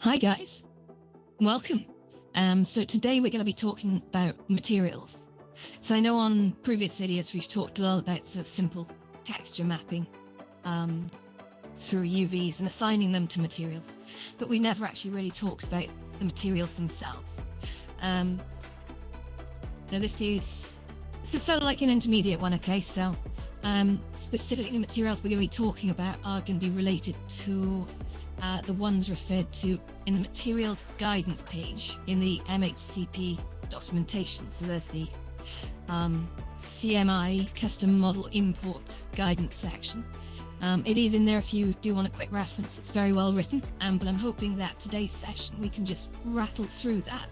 Hi guys, welcome. So today we're going to be talking about materials. So I know on previous videos we've talked a lot about sort of simple texture mapping through UVs and assigning them to materials, but we never actually really talked about the materials themselves. Now this is sort of like an intermediate one, okay? So specifically the materials we're going to be talking about are going to be related to the ones referred to in the materials guidance page in the MHCP documentation. So there's the CMI custom model import guidance section. It is in there if you do want a quick reference. It's very well written, but I'm hoping that today's session we can just rattle through that,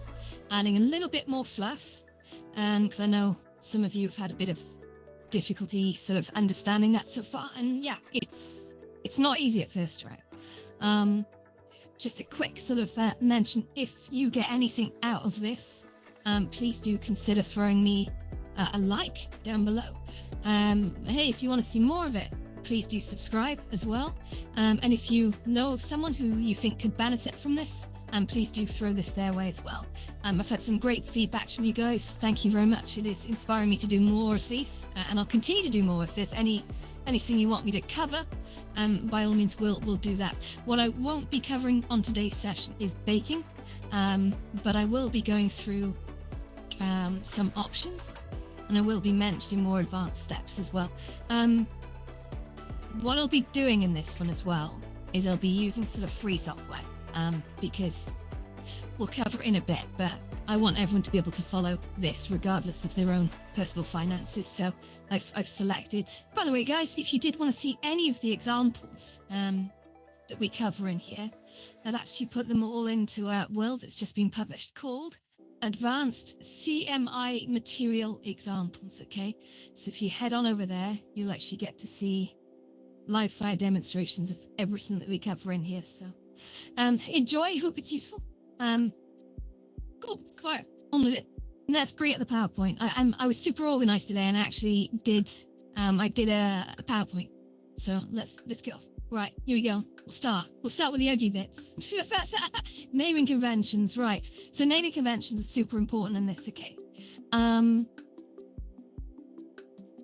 adding a little bit more fluff, because I know some of you have had a bit of difficulty sort of understanding that so far, and yeah, it's not easy at first try. Just a quick sort of mention, if you get anything out of this, please do consider throwing me a like down below. Hey, if you want to see more of it, please do subscribe as well. And if you know of someone who you think could benefit from this, please do throw this their way as well. I've had some great feedback from you guys. Thank you very much. It is inspiring me to do more of these, and I'll continue to do more if there's anything you want me to cover. By all means, we'll do that. What I won't be covering on today's session is baking, but I will be going through some options, and I will be mentioning more advanced steps as well. What I'll be doing in this one as well is I'll be using sort of free software, because we'll cover it in a bit, but I want everyone to be able to follow this regardless of their own personal finances. So I've selected, by the way guys, if you did want to see any of the examples that we cover in here, I'll actually put them all into a world that's just been published called Advanced CMI Material Examples. Okay, so if you head on over there, you'll actually get to see live fire demonstrations of everything that we cover in here. So enjoy, hope it's useful. Cool, fire, on with it. And let's bring up the PowerPoint. I was super organized today, and I actually did a PowerPoint. So let's go. Right, here we go. We'll start with the ugly bits. Naming conventions, right. So naming conventions are super important in this, okay.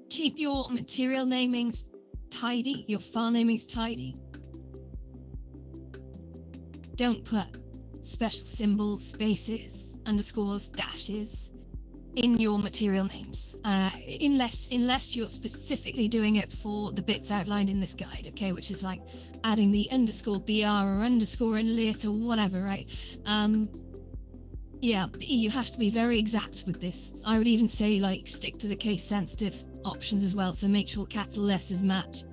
Keep your material namings tidy, your file namings tidy. Don't put special symbols, spaces, underscores, dashes in your material names, unless you're specifically doing it for the bits outlined in this guide, okay, which is like adding the underscore br or underscore unlit or whatever, right? Yeah, you have to be very exact with this. I would even say like stick to the case sensitive options as well, so make sure capital letters match.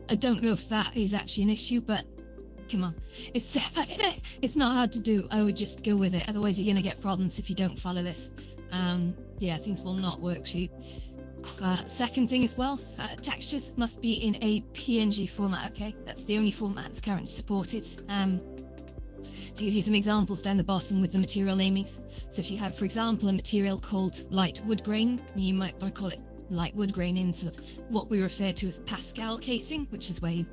I don't know if that is actually an issue, but come on, it's not hard to do. I would just go with it, otherwise you're gonna get problems if you don't follow this. Yeah, things will not work for you. Second thing as well, textures must be in a PNG format, okay? That's the only format that's currently supported. So you see some examples down the bottom with the material namings. So if you have, for example, a material called light wood grain, you might want to call it light wood grain in sort of what we refer to as Pascal casing, which is where you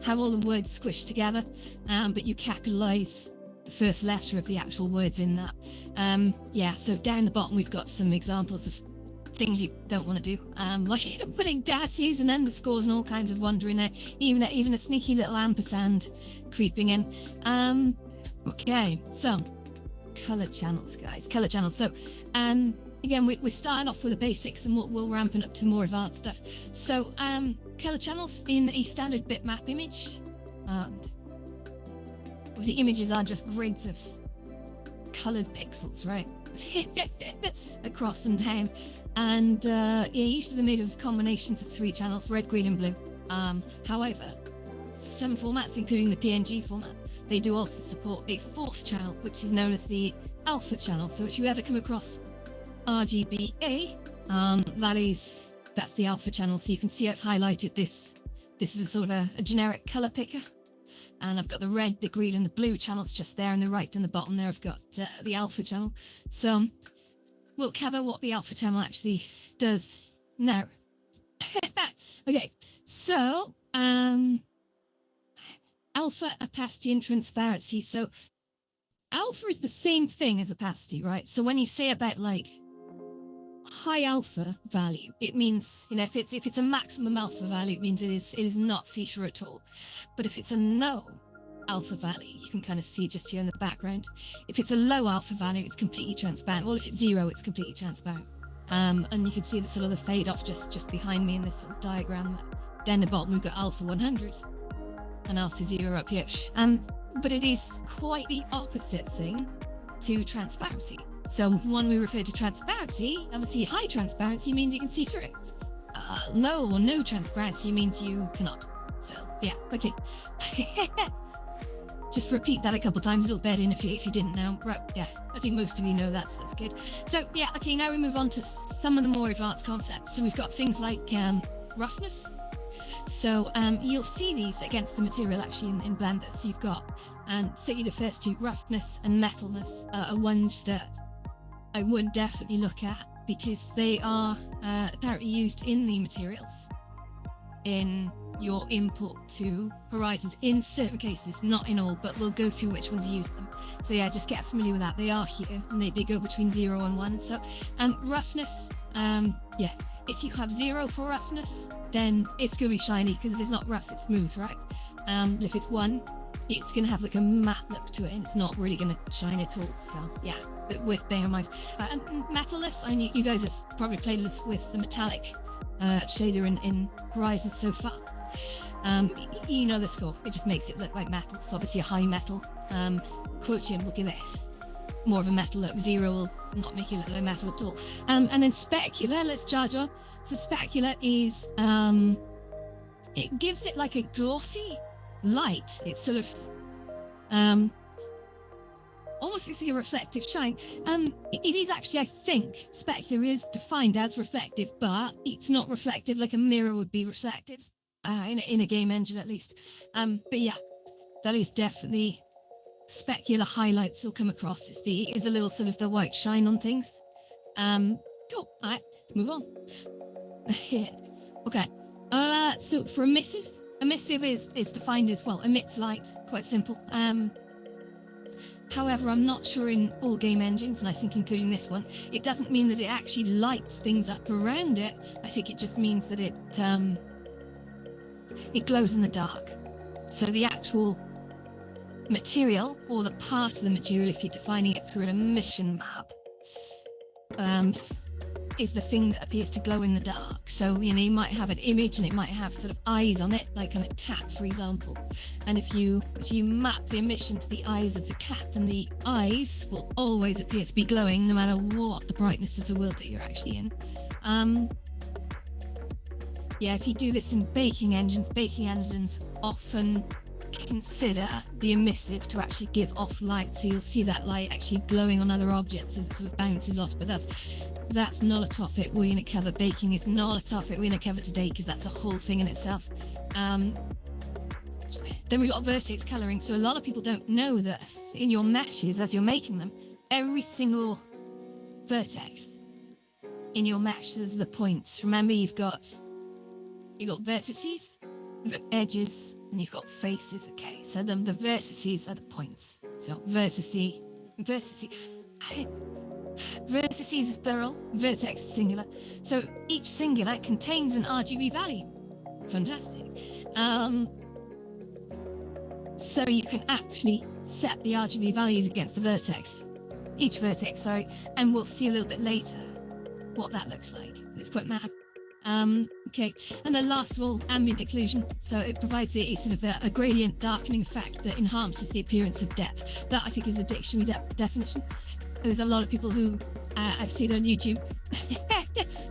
have all the words squished together, but you capitalize the first letter of the actual words in that. Yeah, so down the bottom we've got some examples of things you don't want to do, like putting dashes and underscores and all kinds of wonder in there, even a sneaky little ampersand creeping in. Okay, so color channels, guys, color channels. So again, we're starting off with the basics, and we'll ramping up to more advanced stuff. So color channels in a standard bitmap image. The images are just grids of colored pixels, right? Across and down. And yeah, usually they're made of combinations of 3 channels, red, green, and blue. However, some formats, including the PNG format, they do also support a 4th channel, which is known as the alpha channel. So if you ever come across RGBA, that's the alpha channel. So you can see I've highlighted this. This is a sort of a generic color picker, and I've got the red, the green, and the blue channels just there, and the right and the bottom there I've got the alpha channel. So we'll cover what the alpha channel actually does now. Okay, so alpha opacity and transparency. So alpha is the same thing as opacity, right? So when you say about like high alpha value, it means, you know, if it's a maximum alpha value, it means it is not see-through at all. But if it's a no alpha value, you can kind of see just here in the background. If it's a low alpha value, it's completely transparent. Well, if it's 0, it's completely transparent. And you can see the sort of the fade off just behind me in this sort of diagram. Then the bottom we've got alpha 100 and alpha 0 up here. But it is quite the opposite thing to transparency. So when we refer to transparency, obviously high transparency means you can see through it. Low or no transparency means you cannot. So yeah, okay. Just repeat that a couple times, a little bit in if you didn't know. Right, yeah, I think most of you know that's good. So yeah, okay, now we move on to some of the more advanced concepts. So we've got things like roughness. So you'll see these against the material actually in Blender. So you've got, and certainly the first two, roughness and metalness, are ones that I would definitely look at because they are apparently used in the materials in your input to Horizons in certain cases, not in all, but we'll go through which ones use them. So yeah, just get familiar with that. They are here and they go between 0 and 1. So roughness, yeah, if you have 0 for roughness, then it's going to be shiny because if it's not rough, it's smooth, right? If it's 1, it's going to have like a matte look to it and it's not really going to shine at all. So yeah, but worth bearing in mind. And metalness, I mean, you guys have probably played this with the metallic shader in Horizon so far. You know the score, it just makes it look like metal. So obviously a high metal quotient will give it more of a metal look. 0 will not make it look like metal at all. And then specular, let's charge on. So specular is it gives it like a glossy light. It's sort of almost looks like a reflective shine. It is actually, I think, specular is defined as reflective, but it's not reflective like a mirror would be reflective in a game engine at least. But yeah, that is definitely specular highlights will come across. Is the little sort of the white shine on things. Cool. All right, let's move on. Okay. So for emissive is defined as, well, emits light. Quite simple. However, I'm not sure in all game engines, and I think including this one, it doesn't mean that it actually lights things up around it. I think it just means that it glows in the dark. So the actual material, or the part of the material, if you're defining it through an emission map, is the thing that appears to glow in the dark. So, you know, you might have an image and it might have sort of eyes on it, like on a cat, for example. And if you map the emission to the eyes of the cat, then the eyes will always appear to be glowing no matter what the brightness of the world that you're actually in. Yeah, if you do this in baking engines often consider the emissive to actually give off light, so you'll see that light actually glowing on other objects as it sort of bounces off. But that's not a topic we're going to cover. Baking is not a topic we're going to cover today because that's a whole thing in itself. Then we've got vertex coloring. So a lot of people don't know that in your meshes, as you're making them, every single vertex in your mesh is the points. Remember, you've got vertices, you've got edges, and you've got faces. Okay, so the vertices are the points. So vertices is plural, vertex is singular. So each singular contains an RGB value. Fantastic. So you can actually set the RGB values against the vertex. Each vertex, sorry. And we'll see a little bit later what that looks like. It's quite mad. Okay, and then last of all, ambient occlusion. So it provides a sort of a gradient darkening effect that enhances the appearance of depth. That, I think, is a dictionary definition. There's a lot of people who I've seen on YouTube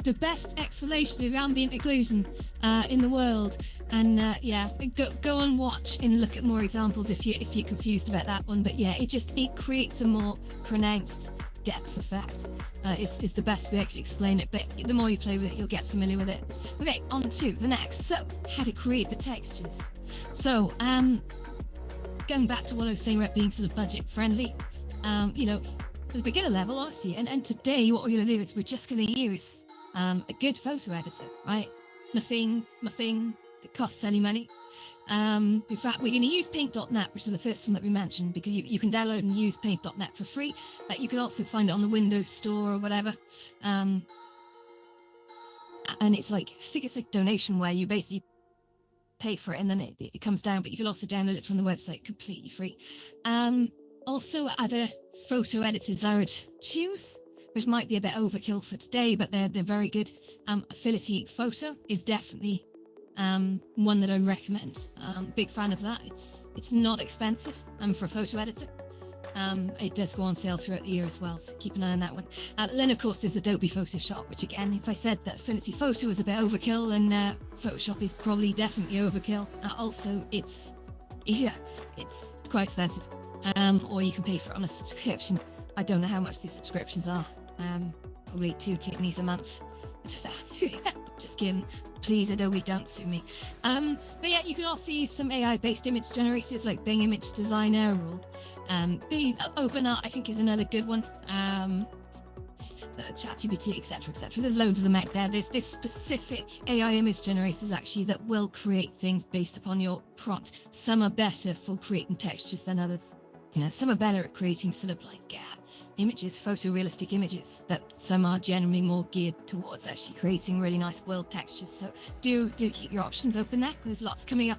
the best explanation of ambient occlusion in the world. And yeah, go and watch and look at more examples if you're confused about that one. But yeah, it creates a more pronounced depth effect. Is the best way I could explain it, but the more you play with it, you'll get familiar with it. Okay, on to the next. So, how to create the textures. So, going back to what I was saying about being sort of budget friendly, you know, there's beginner level, obviously, and today what we're going to do is we're just going to use a good photo editor, right? Nothing that costs any money. In fact, we're going to use paint.net, which is the first one that we mentioned, because you can download and use paint.net for free. You can also find it on the Windows Store or whatever. And it's like, I think it's like donation where you basically pay for it and then it comes down, but you can also download it from the website completely free. Also, other photo editors I would choose, which might be a bit overkill for today, but they're very good. Affinity Photo is definitely one that I recommend. Big fan of that. It's not expensive for a photo editor. It does go on sale throughout the year as well, so keep an eye on that one. Then of course there's Adobe Photoshop, which again, if I said that Affinity Photo is a bit overkill, then Photoshop is probably definitely overkill. Also, it's quite expensive. Or you can pay for it on a subscription. I don't know how much these subscriptions are. Probably 2 kidneys a month. Just kidding. Please, Adobe, don't sue me. But yeah, you can also use some AI-based image generators like Bing Image Designer or OpenArt, I think, is another good one. ChatGPT, etc., etc. There's loads of them out there. There's this specific AI image generators actually that will create things based upon your prompt. Some are better for creating textures than others. Some are better at creating sort of like images, photorealistic images, but some are generally more geared towards actually creating really nice world textures. So do keep your options open there. There's lots coming up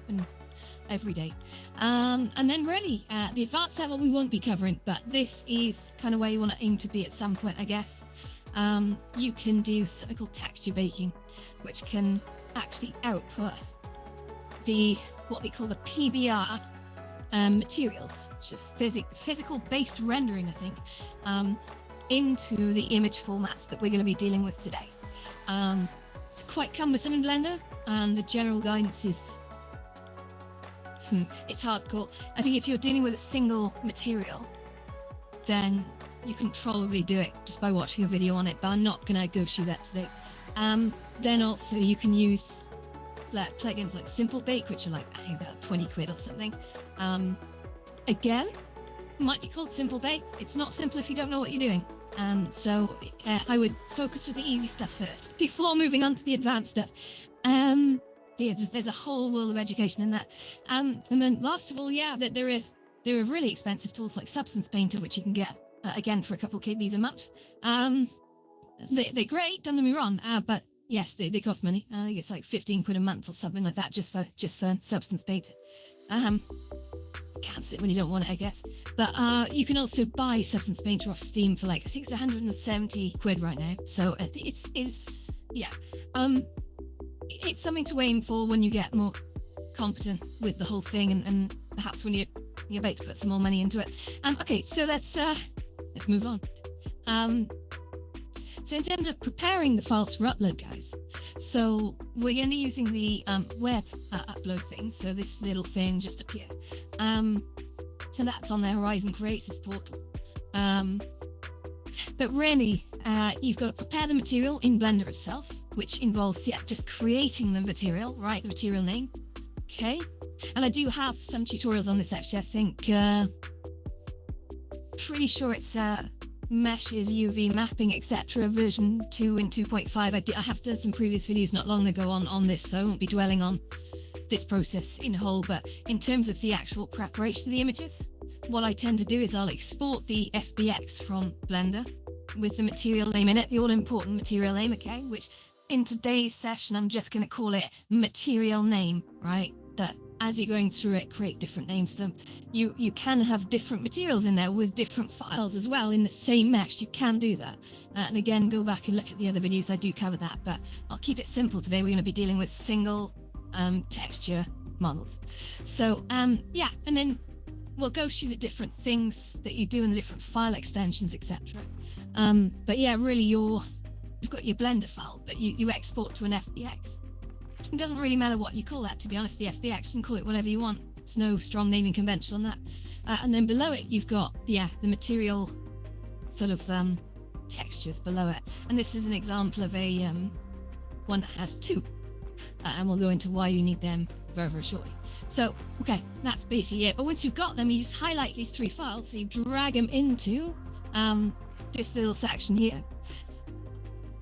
every day. And then really, the advanced level we won't be covering, but this is kind of where you want to aim to be at some point, I guess. You can do something called texture baking, which can actually output what we call the PBR materials, which are physical based rendering, I think, into the image formats that we're going to be dealing with today. It's quite cumbersome in Blender, and the general guidance is it's hardcore. I think if you're dealing with a single material, then you can probably do it just by watching a video on it, but I'm not going to go through that today. Then also you can use plugins like Simple Bake, which are like, I think about 20 quid or something. Again, might be called Simple Bake. It's not simple if you don't know what you're doing. So I would focus with the easy stuff first before moving on to the advanced stuff. There's a whole world of education in that. And then last of all, there are really expensive tools like Substance Painter, which you can get again for a couple KBs a month. They're great, don't get me wrong, but yes, they cost money. I think it's like 15 quid a month or something like that just for Substance Painter. Cancel it when you don't want it, I guess. But you can also buy Substance Painter off Steam for like, I think it's 170 quid right now. So it's something to aim for when you get more competent with the whole thing, and perhaps when you're about to put some more money into it. Okay, so let's move on. So in terms of preparing the files for upload, guys, so we're going to be using the web upload thing. So this little thing just up here, and that's on the Horizon Creators portal. But really, you've got to prepare the material in Blender itself, which involves just creating the material, right? The material name. Okay. And I do have some tutorials on this actually. I think, pretty sure it's meshes, UV mapping, etc. version 2 and 2.5. I have done some previous videos not long ago on this, so I won't be dwelling on this process in whole. But in terms of the actual preparation of the images, what I tend to do is I'll export the FBX from Blender with the material name in it, the all-important material name, okay, which in today's session I'm just going to call it material name, right? That as you're going through it, create different names to them. You can have different materials in there with different files as well in the same mesh. You can do that. And again, go back and look at the other videos. I do cover that, but I'll keep it simple today. We're going to be dealing with single texture models. So yeah, and then we'll go through the different things that you do in the different file extensions, etc. But yeah, really you've got your Blender file, but you export to an FBX. It doesn't really matter what you call that, to be honest. The FBX, you can call it whatever you want. There's no strong naming convention on that. And then below it, you've got the material sort of textures below it. And this is an example of a one that has two. And we'll go into why you need them very, very shortly. So, okay, that's basically it. But once you've got them, you just highlight these three files. So you drag them into this little section here.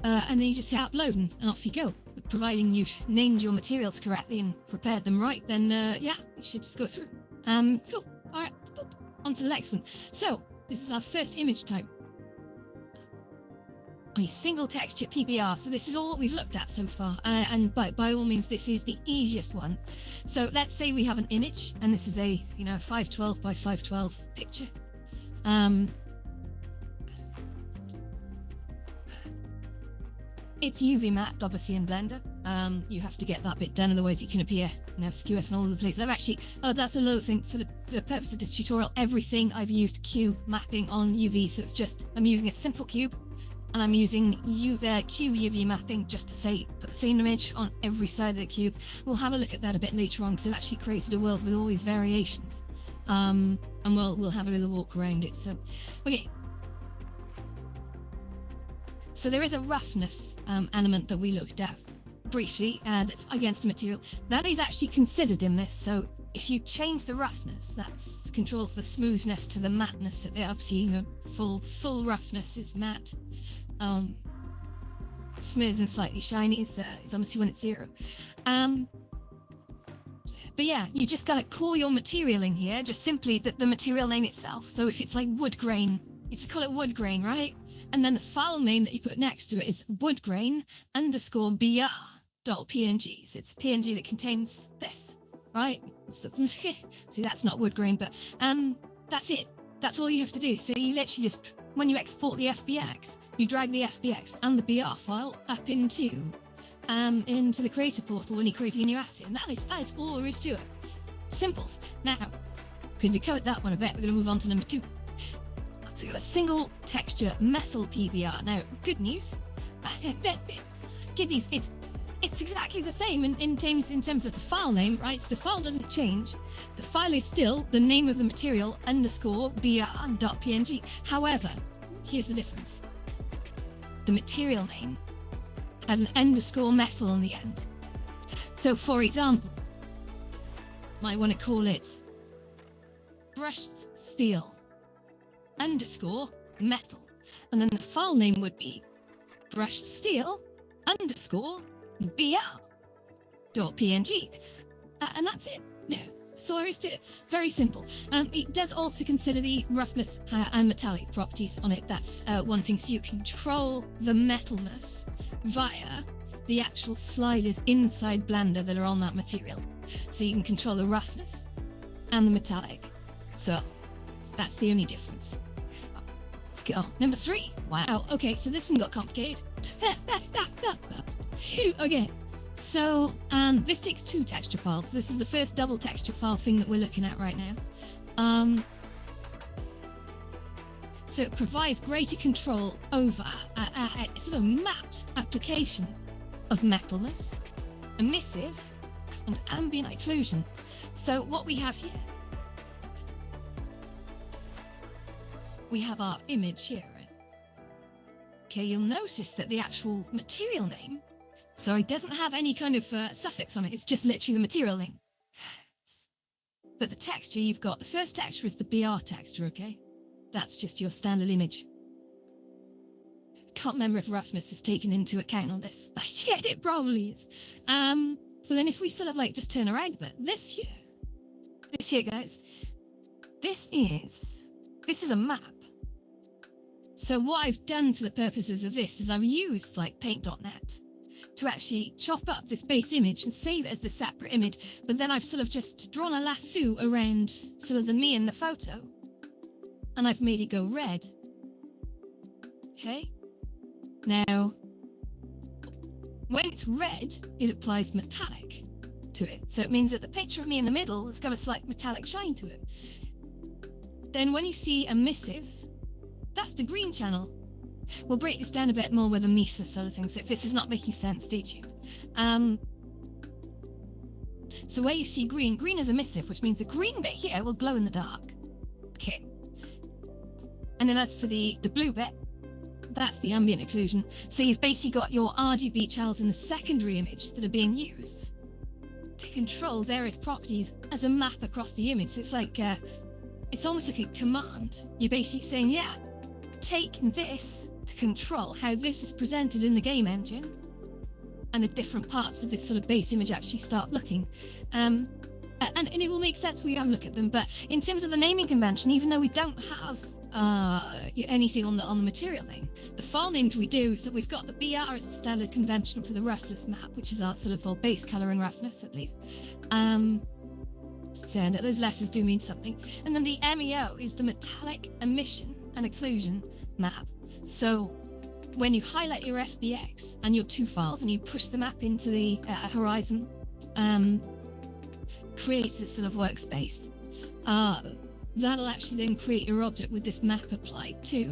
And then you just hit upload and off you go. providing you've named your materials correctly and prepared them right, then yeah, we should just go through. Cool. All right, on to the next one. So this is our first image type. A single texture PBR. So this is all we've looked at so far, and by all means, this is the easiest one. So let's say we have an image, and this is a 512 by 512 picture. It's UV mapped, obviously, in Blender. You have to get that bit done, otherwise it can appear skew in all over the place. That's another thing for the purpose of this tutorial. Everything I've used cube mapping on UV, so it's just I'm using a simple cube. And I'm using UV mapping just to say put the same image on every side of the cube. We'll have a look at that a bit later on because I've actually created a world with all these variations. And we'll have a little walk around it. So, okay. So there is a roughness element that we looked at briefly that's against the material. That is actually considered in this. So if you change the roughness, that's control for smoothness to the matteness of it. Obviously, full roughness is matte. Smooth and slightly shiny is obviously when it's 0. But yeah, you just gotta call your material in here, just simply the material name itself. So if it's like wood grain, you just call it wood grain, right? And then the file name that you put next to it is woodgrain _br.png. So it's a PNG that contains this, right? See, that's not wood grain, but that's it. That's all you have to do. So you literally just, when you export the FBX, you drag the FBX and the BR file up into the creator portal when you create a new asset, and that is all there is to it. Simples. Now, because we covered that one a bit, we're going to move on to number 2. So we've got a single texture methyl PBR. Now, good news. Good news. It's exactly the same in terms of the file name, right? So the file doesn't change. The file is still the name of the material _br.png. However, here's the difference. The material name has an _methyl on the end. So for example, might want to call it brushed steel _methyl. And then the file name would be brushed steel _br.png. And that's it. So there is to it. Very simple. It does also consider the roughness and metallic properties on it. That's one thing. So you control the metalness via the actual sliders inside Blender that are on that material. So you can control the roughness and the metallic. So that's the only difference. Let's get on. Number 3. Wow. Okay, so this one got complicated. Okay. So this takes 2 texture files. This is the first double texture file thing that we're looking at right now. So it provides greater control over a sort of mapped application of metalness, emissive, and ambient occlusion. So what we have here, we have our image here. Okay, you'll notice that the actual material name, so it doesn't have any kind of suffix on it. It's just literally the material name. But the texture, you've got, the first texture is the BR texture, okay? That's just your standard image. Can't remember if roughness is taken into account on this. Yeah, it probably is. But then if we sort of like just turn around a bit, this here, guys, this is a map. So what I've done for the purposes of this is I've used like paint.net to actually chop up this base image and save it as the separate image. But then I've sort of just drawn a lasso around sort of the me in the photo, and I've made it go red. Okay. Now, when it's red, it applies metallic to it. So it means that the picture of me in the middle has got a slight metallic shine to it. Then when you see emissive, that's the green channel. We'll break this down a bit more with the MESA sort of thing, so if this is not making sense, stay tuned. So where you see green is emissive, which means the green bit here will glow in the dark. Okay. And then as for the blue bit, that's the ambient occlusion. So you've basically got your RGB channels in the secondary image that are being used to control various properties as a map across the image. So it's like, it's almost like a command. You're basically saying, yeah, take this to control how this is presented in the game engine, and the different parts of this sort of base image actually start looking. And it will make sense when you have a look at them. But in terms of the naming convention, even though we don't have anything on the material name, the file names we do. So we've got the BR as the standard convention for the roughness map, which is our sort of our base color and roughness, I believe. So that those letters do mean something. And then the MEO is the metallic emission and exclusion map. So when you highlight your FBX and your two files and you push the map into the horizon, creates this sort of workspace. That'll actually then create your object with this map applied to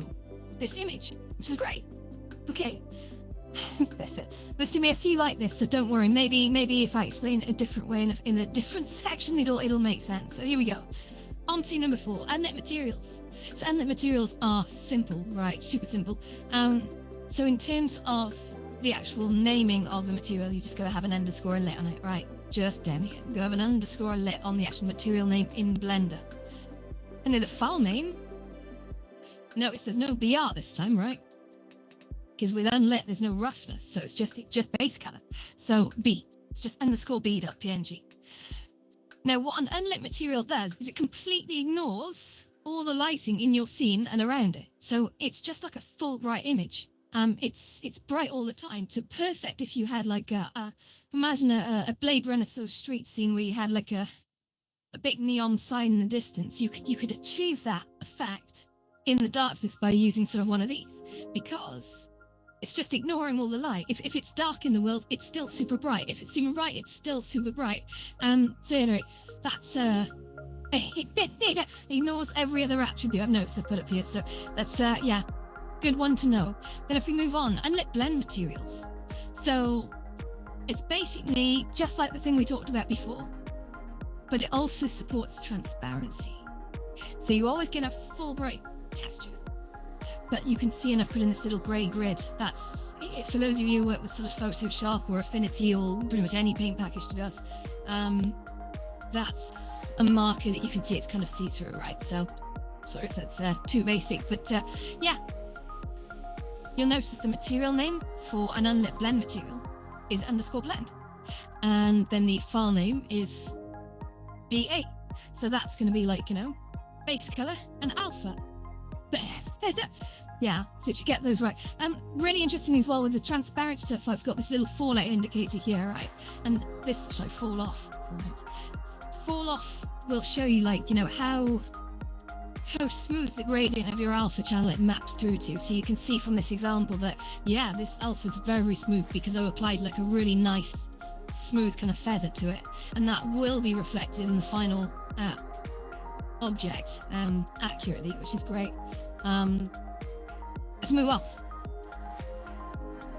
this image, which is great. Okay. There's to be a few like this, so don't worry. Maybe if I explain it a different way in a different section, it'll make sense. So here we go. On to number 4, unlit materials. So unlit materials are simple, right? Super simple. So in terms of the actual naming of the material, you just gotta have an underscore lit on it, right? Just damn it. Go have an underscore lit on the actual material name in Blender. And then the file name. Notice there's no BR this time, right? Because with unlit, there's no roughness, so it's just base color. So B, it's just underscore B.png. Now, what an unlit material does is it completely ignores all the lighting in your scene and around it. So it's just like a full bright image. It's bright all the time. So perfect if you had like imagine a Blade Runner sort of street scene where you had like a big neon sign in the distance. You could achieve that effect in the darkness by using sort of one of these, because it's just ignoring all the light. If it's dark in the world, it's still super bright. If it's super bright, it's still super bright. So anyway, that's it ignores every other attribute I've noticed I've put up here. So that's yeah, good one to know. Then if we move on, unlit blend materials. So it's basically just like the thing we talked about before, but it also supports transparency. So you always get a full bright texture. But you can see, and I've put in this little grey grid. That's, for those of you who work with sort of Photoshop or Affinity or pretty much any paint package to be honest, that's a marker that you can see it's kind of see-through, right? So, sorry if that's too basic, but yeah. You'll notice the material name for an unlit blend material is underscore blend. And then the file name is BA. So that's going to be like, you know, base color and alpha. Yeah, so if you get those right. Really interesting as well with the transparent stuff. I've got this little fallout indicator here, right? And this, sorry, fall off will show you, like, you know, how smooth the gradient of your alpha channel it maps through to. So you can see from this example that, yeah, this alpha is very smooth because I applied like a really nice, smooth kind of feather to it. And that will be reflected in the final object accurately, which is great. Let's move on.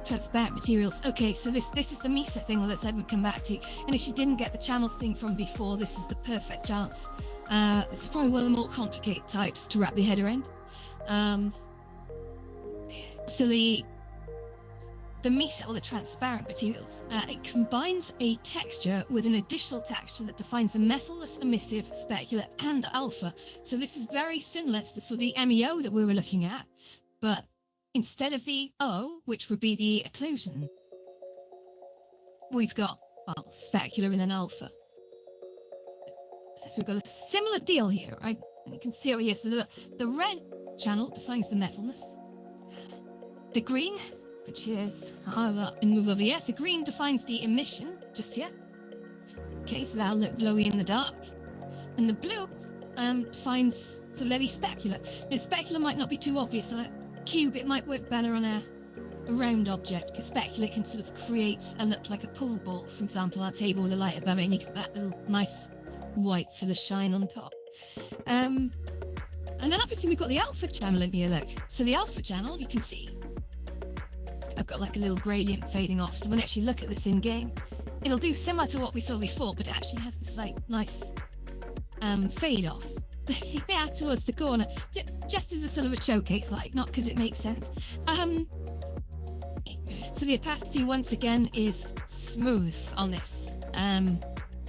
Transparent materials. Okay, so this is the Misa thing that I said we'd come back to. And if you didn't get the channels thing from before, this is the perfect chance. This is probably one of the more complicated types to wrap your head around. So the Misa, or the transparent materials, it combines a texture with an additional texture that defines the metalless, emissive, specular, and alpha. So this is very similar to the sort of the MEO that we were looking at, but instead of the O, which would be the occlusion, we've got, well, specular and then alpha. So we've got a similar deal here, right? And you can see over here, so the red channel defines the metalness. The green, which is, and move over here, the green defines the emission, just here. Okay, so that'll look glowy in the dark. And the blue defines sort of the specular. The specular might not be too obvious, so cube, it might work better on a round object, because specular can sort of create and look like a pool ball, for example, on a table with a light above it, and you get that little nice white sort of shine on top. And then obviously we've got the alpha channel in here, look. So the alpha channel, you can see, I've got like a little gradient fading off, so when I actually look at this in game, it'll do similar to what we saw before, but it actually has this like nice fade off. Yeah, towards the corner, just as a sort of a showcase, like, not because it makes sense. So the opacity once again is smooth on this. You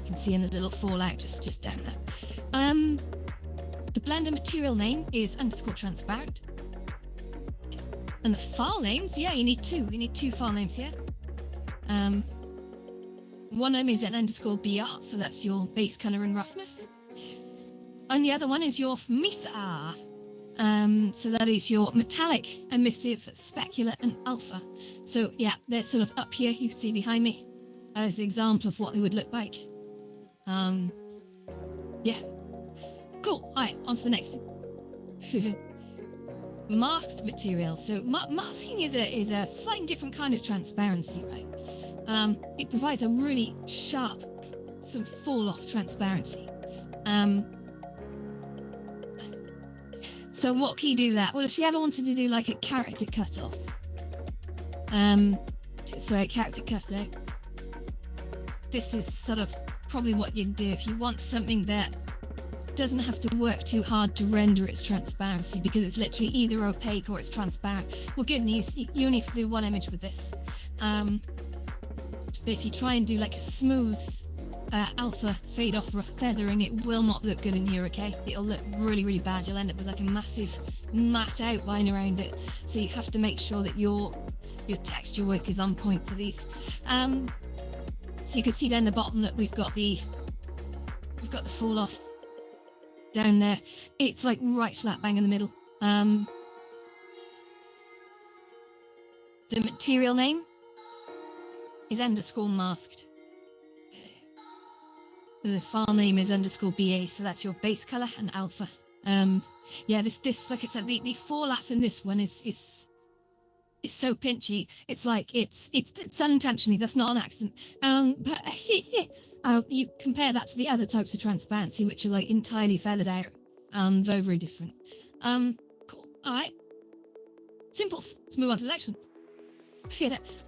can see in the little fallout just down there. The blender material name is underscore transparent. And the file names, yeah, you need two. You need two file names here. One of them is an underscore BR, so that's your base color and roughness. And the other one is your MISA. So that is your metallic, emissive, specular, and alpha. So yeah, they're sort of up here. You can see behind me as an example of what they would look like. Yeah, cool. All right, on to the next thing. Masked material. So masking is a slightly different kind of transparency, right? It provides a really sharp, some fall-off transparency. So what can you do that? Well, if you ever wanted to do like a character cutoff, character cutout, this is sort of probably what you'd do if you want something that doesn't have to work too hard to render its transparency, because it's literally either opaque or it's transparent. Well, good news, you only have to do one image with this. But if you try and do like a smooth alpha fade off or a feathering, it will not look good in here, okay? It'll look really, really bad. You'll end up with like a massive matte outline around it. So you have to make sure that your texture work is on point to these. So you can see down the bottom that we've got the fall off down there. It's like right slap bang in the middle. The material name is underscore masked. The file name is underscore BA, so that's your base color and alpha. Yeah, this like I said, the fall off in this one is so pinchy. It's like it's unintentionally. That's not an accident. But you compare that to the other types of transparency, which are like entirely feathered out. Very, very different. Cool. All right. Simples. Let's move on to the next one.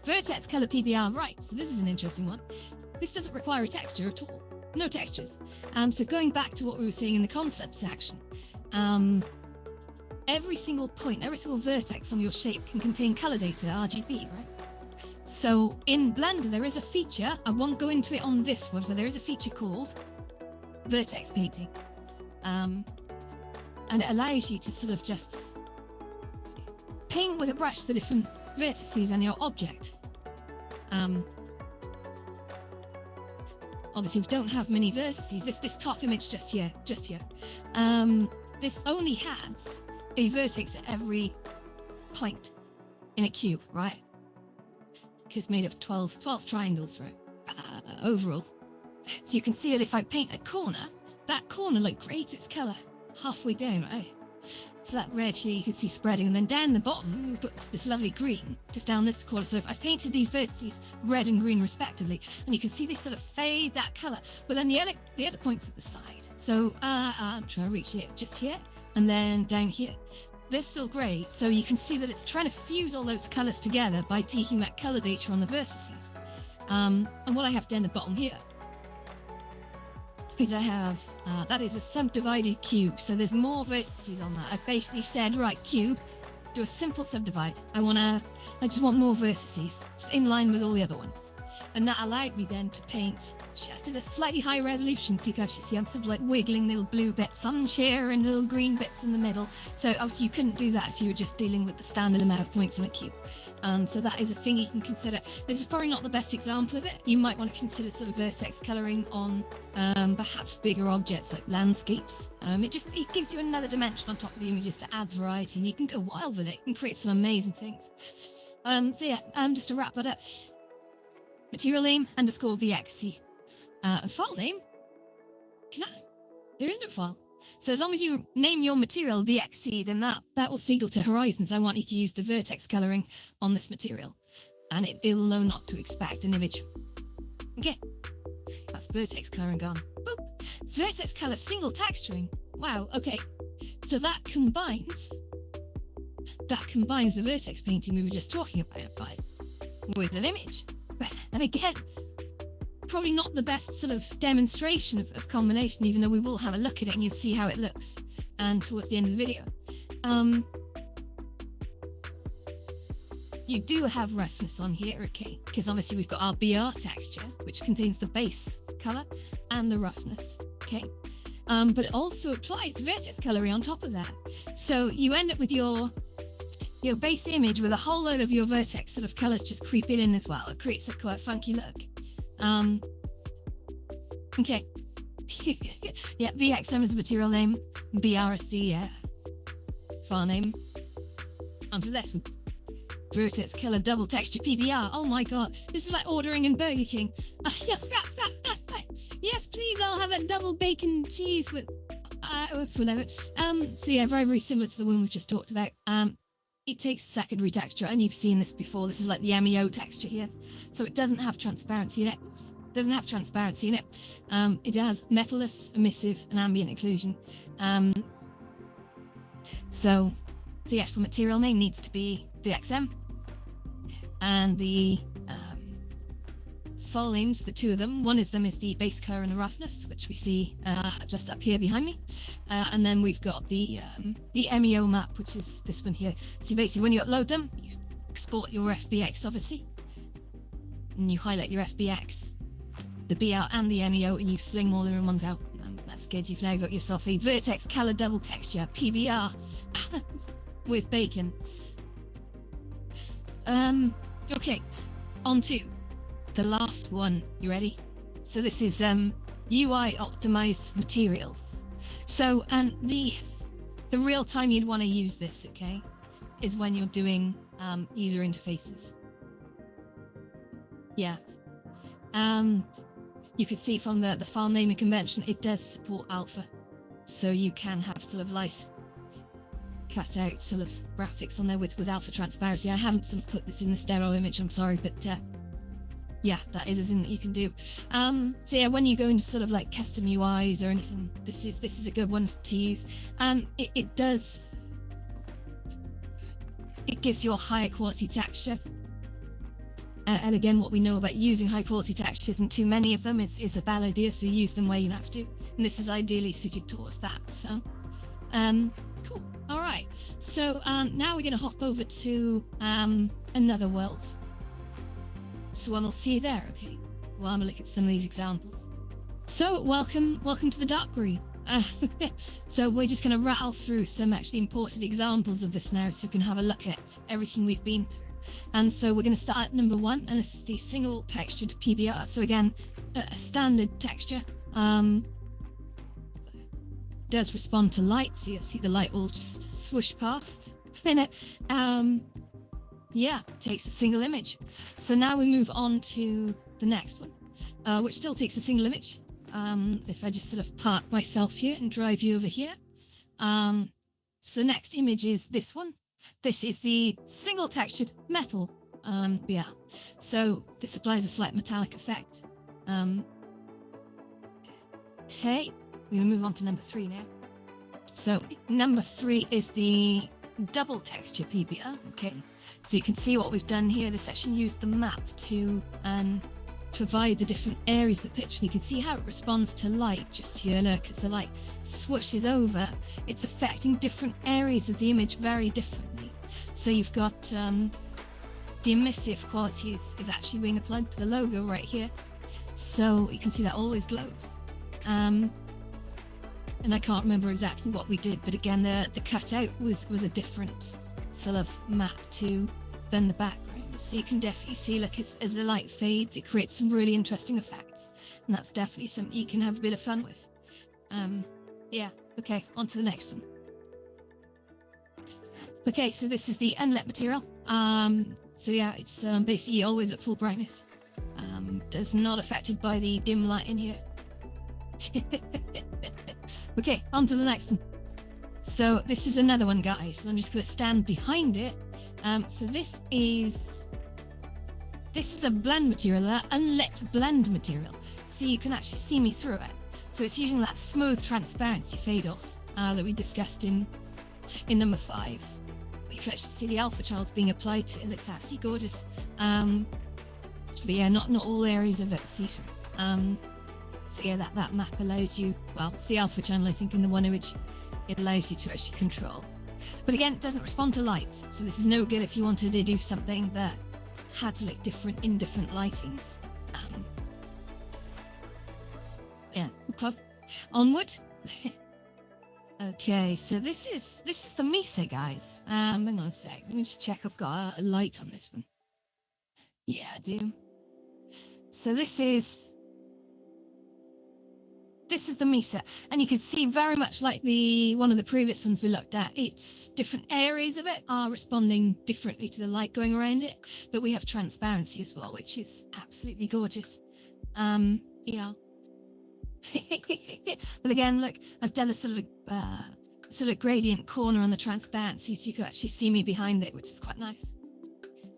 Vertex color PBR. Right. So this is an interesting one. This doesn't require a texture at all. No textures. So going back to what we were saying in the concept section, every single point, every single vertex on your shape can contain color data, RGB, right? So in Blender, there is a feature, I won't go into it on this one, but there is a feature called vertex painting. And it allows you to sort of just paint with a brush the different vertices on your object. Obviously, we don't have many vertices. This top image just here. This only has a vertex at every point in a cube, right? Because it's made of 12 triangles, right? Overall. So you can see that if I paint a corner, that corner like creates its color halfway down, right? So that red here you can see spreading, and then down the bottom we've got this lovely green just down this corner. So if I've painted these vertices red and green respectively, and you can see they sort of fade that color, but then the other points at the side. So I'm trying to reach it just here, and then down here they're still grey, so you can see that it's trying to fuse all those colors together by taking that color data on the vertices. And what I have down the bottom here is I have, that is a subdivided cube, so there's more vertices on that. I've basically said, right, cube, do a simple subdivide. I just want more vertices, just in line with all the other ones. And that allowed me then to paint just at a slightly higher resolution, so you can actually see I'm sort of like wiggling little blue bits on here and little green bits in the middle. So obviously you couldn't do that if you were just dealing with the standard amount of points in a cube. So that is a thing you can consider. This is probably not the best example of it. You might want to consider sort of vertex coloring on perhaps bigger objects like landscapes. It gives you another dimension on top of the images to add variety, and you can go wild with it. You can create some amazing things. So yeah, just to wrap that up. Material name underscore VXC. And file name? There is no file. So as long as you name your material VXC, then that will signal to Horizons, I want you to use the vertex coloring on this material. And it'll know not to expect an image. Okay. That's vertex coloring gone. Boop. Vertex color single texturing. Wow, okay. So that combines the vertex painting we were just talking about with an image. And again, probably not the best sort of demonstration of combination, even though we will have a look at it and you'll see how it looks. And towards the end of the video, you do have roughness on here, okay? Because obviously we've got our BR texture, which contains the base color and the roughness, okay? But it also applies vertex coloring on top of that. So you end up with your your base image with a whole load of your vertex sort of colors just creeping in as well. It creates a quite funky look. Okay. Yeah, VXM is the material name. BRSD, yeah. File name. Onto this one. Vertex color double texture PBR. Oh my god, this is like ordering in Burger King. Yes, please, I'll have a double bacon cheese with so yeah, very, very similar to the one we've just talked about. It takes a secondary texture, and you've seen this before. This is like the MEO texture here. So it doesn't have transparency in it. Oops. Doesn't have transparency in it. It has metalless, emissive, and ambient occlusion. So the actual material name needs to be VXM, and the file names, the two of them. One of them is the base color and the roughness, which we see just up here behind me, and then we've got the MEO map, which is this one here. So basically, when you upload them, you export your FBX, obviously, and you highlight your FBX, the BR and the MEO, and you sling them all in one go. That's good. You've now got yourself a Vertex color double texture PBR with bacon. Okay, on to the last one. You ready? So this is UI optimized materials. So, and the real time you'd want to use this, okay, is when you're doing user interfaces. Yeah. You can see from the file naming convention, it does support alpha. So you can have sort of nice cut out sort of graphics on there with alpha transparency. I haven't sort of put this in the stereo image, I'm sorry, but yeah, that is a thing that you can do. So yeah, when you go into sort of like custom UIs or anything, this is a good one to use. It gives you a higher quality texture. And again, what we know about using high quality textures, and too many of them, is a bad idea, so use them where you have to. And this is ideally suited towards that. So, cool. All right. So now we're going to hop over to another world. So we'll see you there, okay? Well, I'm going to look at some of these examples. So welcome to the dark room. So we're just going to rattle through some actually important examples of this now, so you can have a look at everything we've been through. And so we're going to start at number 1, and this is the single textured PBR. So again, a standard texture. Does respond to light, so you'll see the light will just swoosh past. And it, yeah, takes a single image. So now we move on to the next one, which still takes a single image. If I just sort of park myself here and drive you over here. So the next image is this one. This is the single textured metal. Yeah. So this applies a slight metallic effect. Okay, we're gonna move on to number 3 now. So number 3 is the double texture PBR. Okay, so you can see what we've done here. This section used the map to provide the different areas of the picture. You can see how it responds to light just here. Look, as the light swooshes over, it's affecting different areas of the image very differently. So you've got the emissive quality is actually being applied to the logo right here. So you can see that always glows. And I can't remember exactly what we did, but again, the cutout was a different sort of map than the background. So you can definitely see, like, as the light fades, it creates some really interesting effects, and that's definitely something you can have a bit of fun with. Yeah. Okay, on to the next one. Okay, so this is the Unlit material. So yeah, it's basically always at full brightness. Does not affected by the dim light in here. Okay, on to the next one. So this is another one, guys. So I'm just going to stand behind it. So this is a blend material, unlit blend material. So you can actually see me through it. So it's using that smooth transparency fade off that we discussed in number 5. You can actually see the alpha child's being applied to it. It looks absolutely gorgeous. But yeah, not all areas of it see through. So yeah, that map allows you, well, it's the alpha channel, I think, in the one image. It allows you to actually control. But again, it doesn't respond to light. So this is no good if you wanted to do something that had to look different in different lightings. Yeah, okay. Onward. Okay, so this is the Mesa, guys. Hang on a sec. Let me just check I've got a light on this one. Yeah, I do. So this is the Mesa, and you can see very much like one of the previous ones we looked at, it's different areas of it are responding differently to the light going around it, but we have transparency as well, which is absolutely gorgeous. Yeah. But again, look, I've done a sort of gradient corner on the transparency, so you can actually see me behind it, which is quite nice.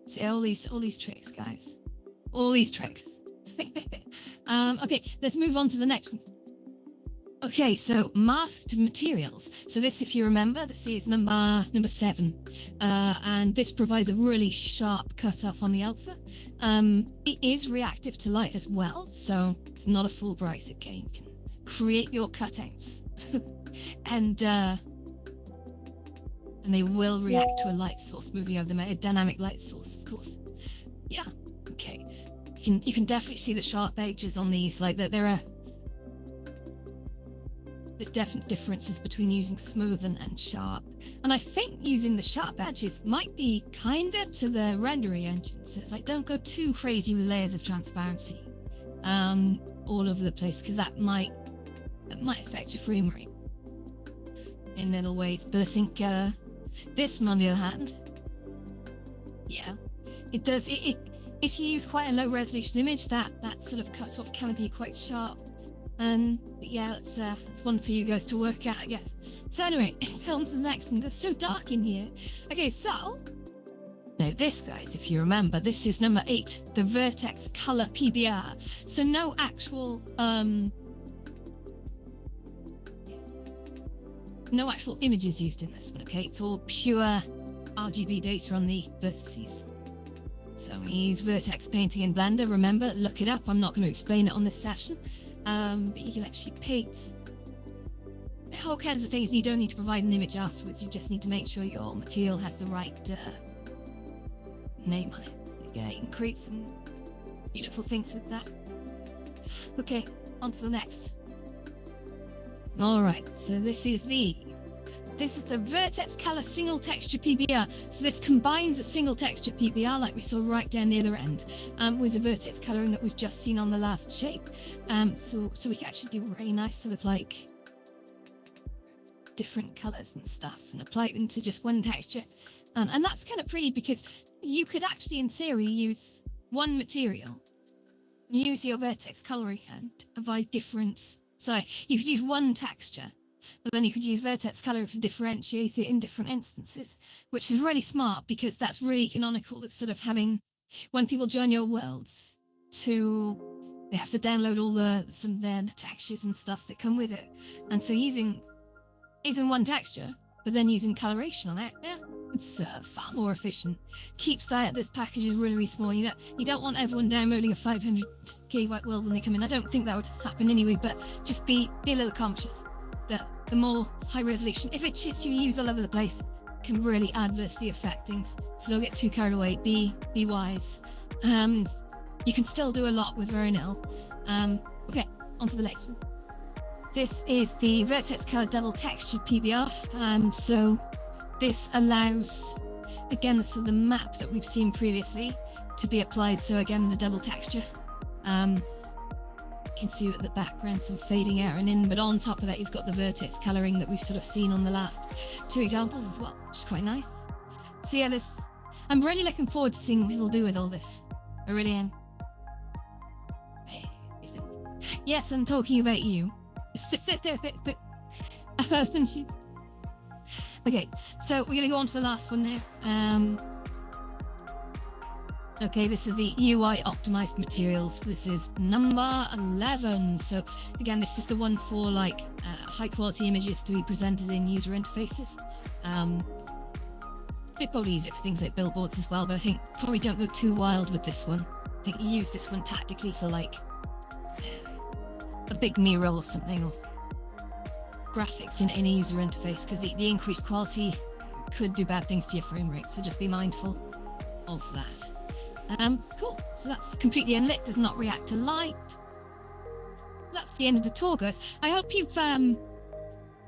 See all these tricks, guys. All these tricks. Okay, let's move on to the next one. Okay, so masked materials. So this, if you remember, this is number 7. And this provides a really sharp cutoff on the alpha. It is reactive to light as well, so it's not a full bright, okay? You can create your cutouts. and they will react to a light source moving over them, a dynamic light source, of course. Yeah, okay. You can definitely see the sharp edges on these, like that there's definite differences between using smooth and sharp. And I think using the sharp edges might be kinder to the rendering engine. So it's like, don't go too crazy with layers of transparency all over the place, because that might affect your frame rate in little ways. But I think this one, on the other hand, yeah, it does. If you use quite a low resolution image, that sort of cutoff can be quite sharp. And yeah, that's one for you guys to work out, I guess. So anyway, on to the next one. It's so dark in here. Okay, so now this, guys, if you remember, this is number 8, the Vertex Color PBR. So no actual images used in this one. Okay, it's all pure RGB data on the vertices. So we use Vertex painting in Blender. Remember, look it up. I'm not going to explain it on this session. But you can actually paint all kinds of things, and you don't need to provide an image afterwards. You just need to make sure your material has the right name on it. Yeah, you can create some beautiful things with that. Okay, on to the next. Alright, so this is the Vertex Color Single Texture PBR. So this combines a single texture PBR, like we saw right down near the end, with the vertex coloring that we've just seen on the last shape. So we can actually do very nice sort of like different colors and stuff, and apply them to just one texture. And that's kind of pretty, because you could actually, in theory, use one material, use your vertex coloring, and provide different. So you could use one texture, but then you could use vertex color to differentiate it in different instances, which is really smart, because that's really canonical. It's sort of having, when people join your worlds, they have to download all the textures and stuff that come with it. And so using one texture, but then using coloration on it, yeah, it's far more efficient. Keeps this package is really, really small. You don't want everyone downloading a 500 kilobyte world when they come in. I don't think that would happen anyway, but just be a little conscious that the more high resolution, if it's just you use all over the place, can really adversely affect things. So don't get too carried away. Be wise. You can still do a lot with very little. Okay, on to the next one. This is the Vertex Color Double Textured PBR. So this allows, again, so the map that we've seen previously to be applied. So again, the double texture. You can see at the background some fading out and in, but on top of that, you've got the vertex coloring that we've sort of seen on the last 2 examples as well, which is quite nice. So yeah, I'm really looking forward to seeing what people do with all this. I really am. Yes, I'm talking about you. Okay, so we're going to go on to the last one there. Okay, this is the UI optimized materials. This is number 11. So again, this is the one for like high quality images to be presented in user interfaces. They probably use it for things like billboards as well, but I think probably don't go too wild with this one. I think you use this one tactically for like a big mural or something, or graphics in any user interface, because the increased quality could do bad things to your frame rate, so just be mindful of that. Cool, so that's completely unlit, does not react to light. That's the end of the tour, guys. I hope you've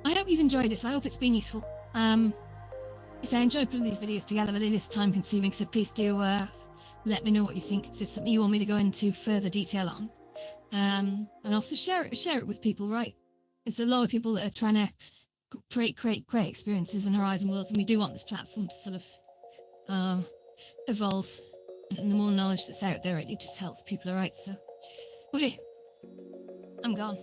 I hope you've enjoyed this. I hope it's been useful. So I enjoy putting these videos together, but it is time consuming, so please do let me know what you think. If there's something you want me to go into further detail on. And also share it with people, right? There's a lot of people that are trying to create experiences in Horizon Worlds, and we do want this platform to sort of evolve. And the more knowledge that's out there, it just helps people, alright? So, okay, I'm gone.